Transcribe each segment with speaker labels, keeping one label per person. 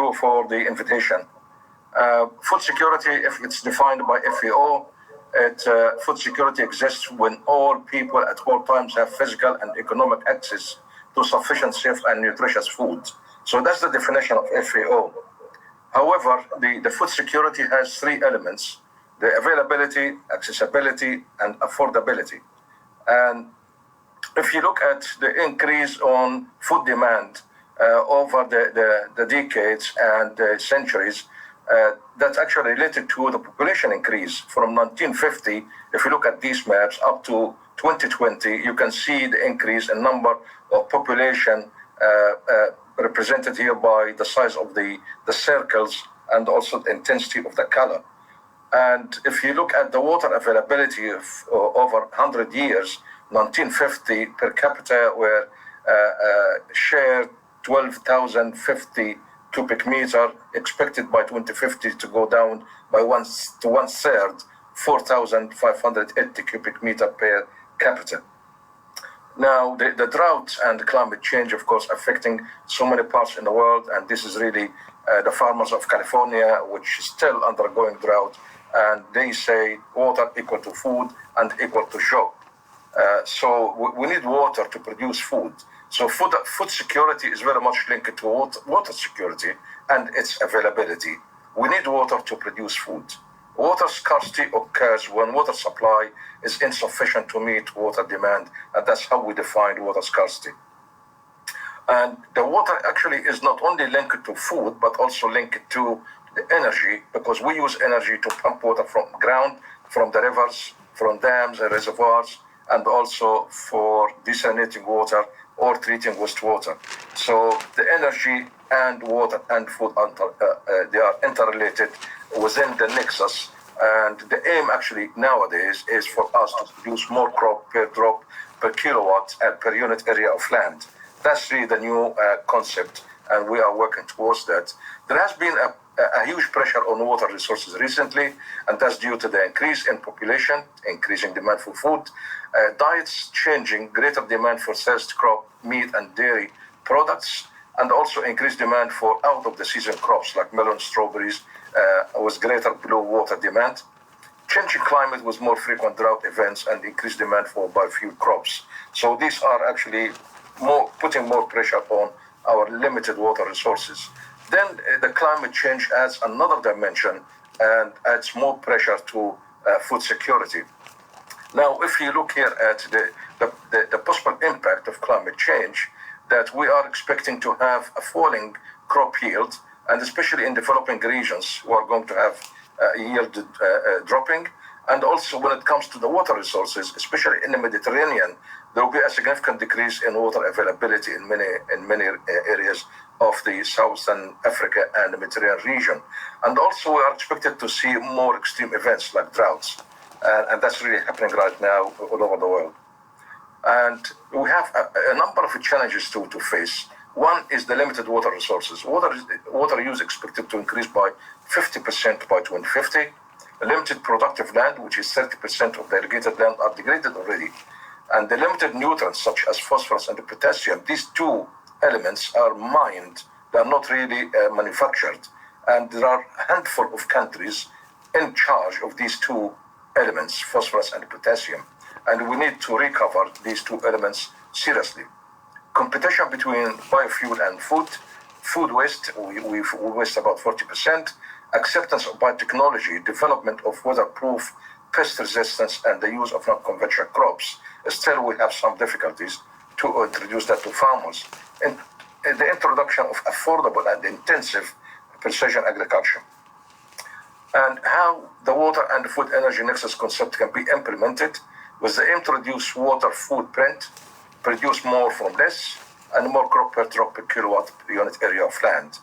Speaker 1: you for the invitation. Food security, if it's defined by FAO, food security exists when all people at all times have physical and economic access to sufficient, safe, and nutritious food. So that's the definition of FAO. However, the food security has three elements: the availability, accessibility, and affordability. And if you look at the increase on food demand over the decades and centuries, that's actually related to the population increase from 1950. If you look at these maps up to 2020, you can see the increase in number of population represented here by the size of the circles and also the intensity of the color. And if you look at the water availability of over 100 years, 1950 per capita were shared 12,050 cubic meter, expected by 2050 to go down by one third, 4,580 cubic meter per capita. Now, the drought and climate change, of course, affecting so many parts in the world, and this is really the farmers of California, which is still undergoing drought, and they say water equal to food and equal to show. So we need water to produce food. So food security is very much linked to water security and its availability. We need water to produce food. Water scarcity occurs when water supply is insufficient to meet water demand, and that's how we define water scarcity. And the water actually is not only linked to food, but also linked to the energy, because we use energy to pump water from ground, from the rivers, from dams and reservoirs, and also for desalinating water or treating wastewater. So the energy and water and food, they are interrelated within the nexus. And the aim actually nowadays is for us to produce more crop per drop per kilowatt and per unit area of land. That's really the new concept, and we are working towards that. There has been a huge pressure on water resources recently, and that's due to the increase in population, increasing demand for food, diets changing, greater demand for thirst crop, meat and dairy products, and also increased demand for out-of-the-season crops like melon, strawberries, with greater below water demand. Changing climate with more frequent drought events and increased demand for biofuel crops. So these are actually putting more pressure on our limited water resources. Then the climate change adds another dimension and adds more pressure to food security. Now, if you look here at the possible impact of climate change, that we are expecting to have a falling crop yield, and especially in developing regions, we are going to have yield dropping. And also when it comes to the water resources, especially in the Mediterranean, there will be a significant decrease in water availability in many areas of the Southern Africa and the Mediterranean region. And also we are expected to see more extreme events like droughts. And that's really happening right now all over the world. And we have a number of challenges to face. One is the limited water resources. Water use expected to increase by 50% by 2050. Limited productive land, which is 30% of the irrigated land, are degraded already. And the limited nutrients such as phosphorus and potassium, these two elements are mined, they are not really manufactured. And there are a handful of countries in charge of these two elements, phosphorus and potassium. And we need to recover these two elements seriously. Competition between biofuel and food waste, we waste about 40%. Acceptance of biotechnology, development of weatherproof, pest resistance, and the use of non-conventional crops. Still, we have some difficulties to introduce that to farmers. And the introduction of affordable and intensive precision agriculture. And how the water and food energy nexus concept can be implemented with the aim to reduce water footprint, produce more from less, and more crop per drop per kilowatt per unit area of land.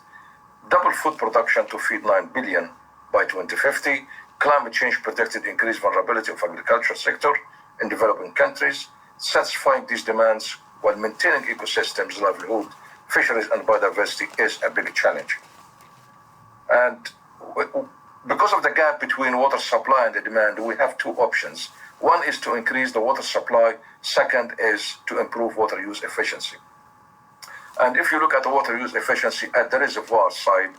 Speaker 1: Double food production to feed 9 billion by 2050. Climate change predicted increased vulnerability of agriculture sector in developing countries. Satisfying these demands while maintaining ecosystems, livelihood, fisheries, and biodiversity is a big challenge. And because of the gap between water supply and the demand, we have two options. One is to increase the water supply. Second is to improve water use efficiency. And if you look at the water use efficiency at the reservoir side,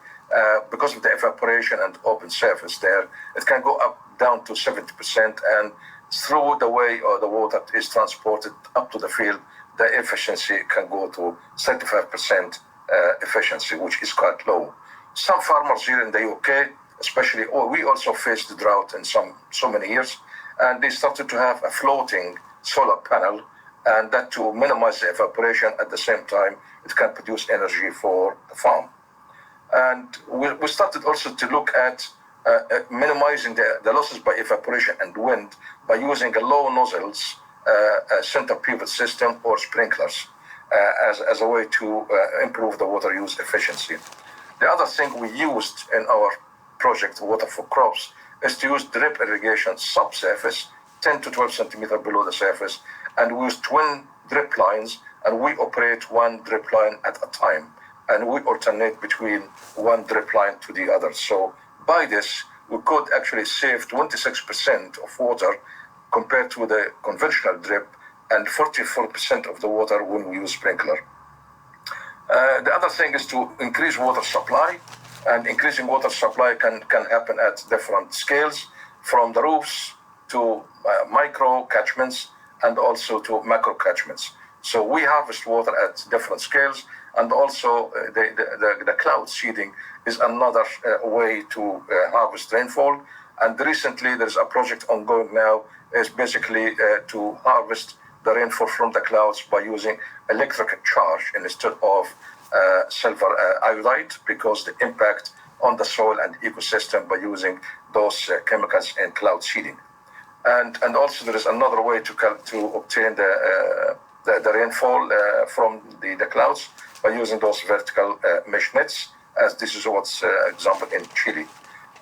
Speaker 1: because of the evaporation and open surface there, it can go up down to 70%, and through the way the water is transported up to the field, the efficiency can go to 35% efficiency, which is quite low. Some farmers here in the UK, especially, we also faced the drought in so many years, and they started to have a floating solar panel, and that to minimize the evaporation. At the same time, it can produce energy for the farm. And we started also to look at minimizing the losses by evaporation and wind by using a low nozzles center pivot system or sprinklers as a way to improve the water use efficiency. The other thing we used in our project, Water for Crops, is to use drip irrigation subsurface, 10 to 12 centimeters below the surface, and we use twin drip lines, and we operate one drip line at a time, and we alternate between one drip line to the other. So by this, we could actually save 26% of water compared to the conventional drip, and 44% of the water when we use sprinkler. The other thing is to increase water supply, and increasing water supply can happen at different scales, from the roofs to micro catchments and also to macro catchments. So we harvest water at different scales, and also the cloud seeding is another way to harvest rainfall. And recently there's a project ongoing now, is basically to harvest the rainfall from the clouds by using electrical charge instead of silver iodide, because the impact on the soil and ecosystem by using those chemicals in cloud seeding. And also there is another way to obtain the rainfall from the clouds by using those vertical mesh nets, as this is what's example in Chile.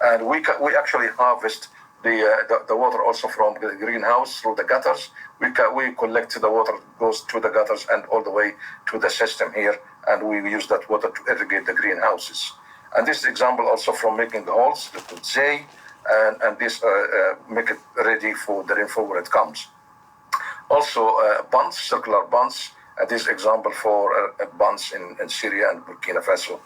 Speaker 1: And we actually harvest the water also from the greenhouse through the gutters. We collect the water, goes to the gutters and all the way to the system here, and we use that water to irrigate the greenhouses. And this example also from making the holes, the put zay, and this make it ready for the rainfall when it comes. Also bunds, circular bunds, this example for bunds in Syria and Burkina Faso.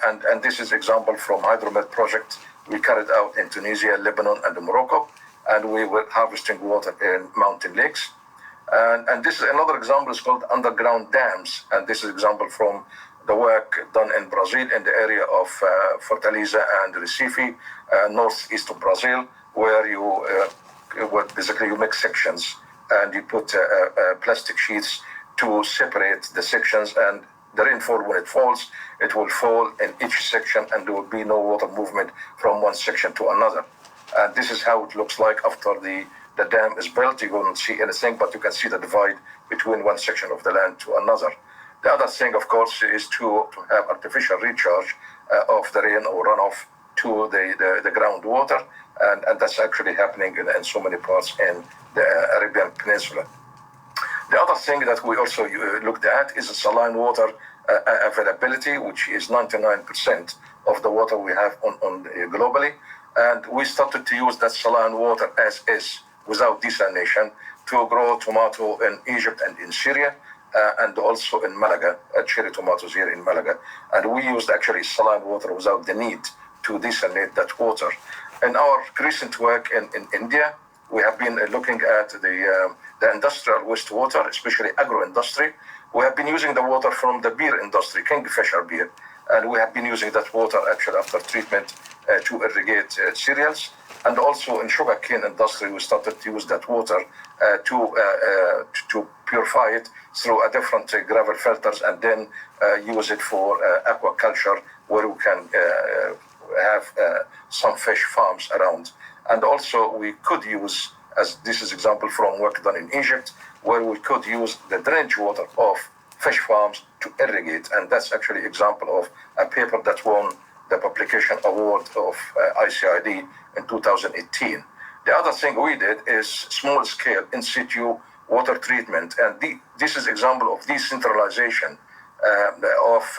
Speaker 1: And this is example from Hydromet project we carried out in Tunisia, Lebanon, and Morocco, and we were harvesting water in mountain lakes. And this is another example, it's called underground dams, and this is example from the work done in Brazil in the area of Fortaleza and Recife, northeast of Brazil, where basically you make sections and you put plastic sheets to separate the sections, and the rainfall, when it falls, it will fall in each section, and there will be no water movement from one section to another. And this is how it looks like after the dam is built. You won't see anything, but you can see the divide between one section of the land to another. The other thing, of course, is to have artificial recharge of the rain or runoff to the groundwater, and that's actually happening in so many parts in the Arabian Peninsula. The other thing that we also looked at is the saline water availability, which is 99% of the water we have on globally. And we started to use that saline water as is, without desalination, to grow tomato in Egypt and in Syria, and also in Malaga, cherry tomatoes here in Malaga. And we used actually saline water without the need to desalinate that water. In our recent work in India, we have been looking at the industrial wastewater, especially agro-industry. We have been using the water from the beer industry, Kingfisher beer, and we have been using that water actually after treatment to irrigate cereals. And also in sugarcane industry, we started to use that water to purify it through a different gravel filters, and then use it for aquaculture, where we can have some fish farms around. And also we could use, as this is example from work done in Egypt, where we could use the drainage water of fish farms to irrigate. And that's actually example of a paper that won the publication award of ICID in 2018. The other thing we did is small scale in situ water treatment. And this is example of decentralization of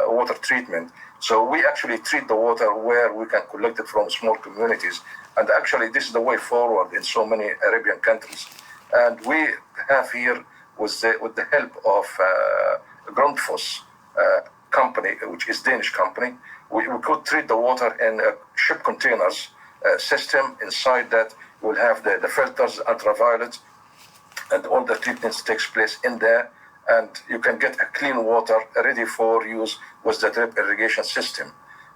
Speaker 1: water treatment. So we actually treat the water where we can collect it from small communities. And actually this is the way forward in so many Arabian countries. And we have here, with the help of Grundfos company, which is Danish company, we could treat the water in ship containers system. Inside that, we'll have the filters, ultraviolet, and all the treatments takes place in there. And you can get a clean water ready for use with the drip irrigation system.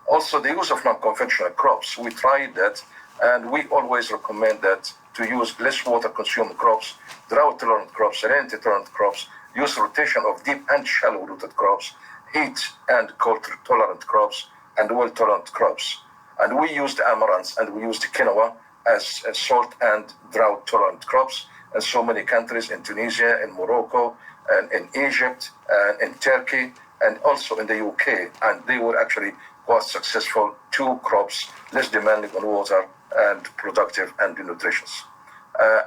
Speaker 1: Also, the use of non-conventional crops, we tried that, and we always recommend that to use less water consuming crops, drought-tolerant crops, rain-tolerant crops, use rotation of deep and shallow-rooted crops, heat and cold-tolerant crops, and well-tolerant crops. And we used amaranth and we used quinoa as salt and drought-tolerant crops in so many countries, in Tunisia, in Morocco, and in Egypt, and in Turkey, and also in the UK. And they were actually quite successful, 2 crops, less demanding on water and productive and nutritious.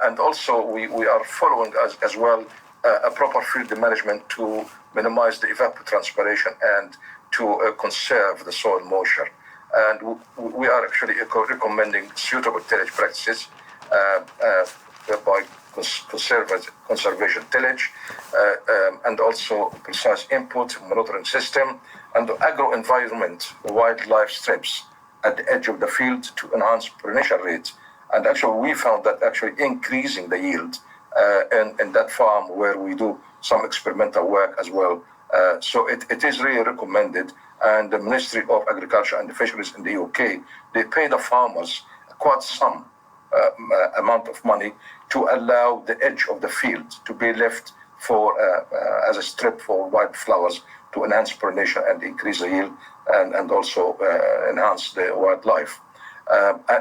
Speaker 1: And also we are following as well a proper field management to minimize the evapotranspiration and to conserve the soil moisture. And we are actually recommending suitable tillage practices by conservation tillage, and also precise input monitoring system, and agro-environment wildlife strips at the edge of the field to enhance pollination rate. And actually we found that actually increasing the yield in that farm where we do some experimental work as well. So it is really recommended, and the Ministry of Agriculture and Fisheries in the UK, they pay the farmers quite some amount of money to allow the edge of the field to be left for as a strip for wildflowers to enhance pollination and increase the yield, and also enhance the wildlife.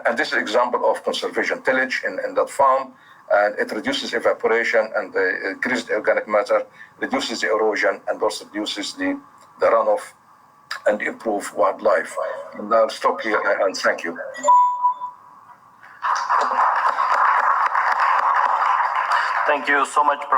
Speaker 1: And this is an example of conservation tillage in that farm, and it reduces evaporation and increases the organic matter, reduces the erosion, and also reduces the runoff and improve wildlife. And I'll stop here and thank you.
Speaker 2: Thank you so much.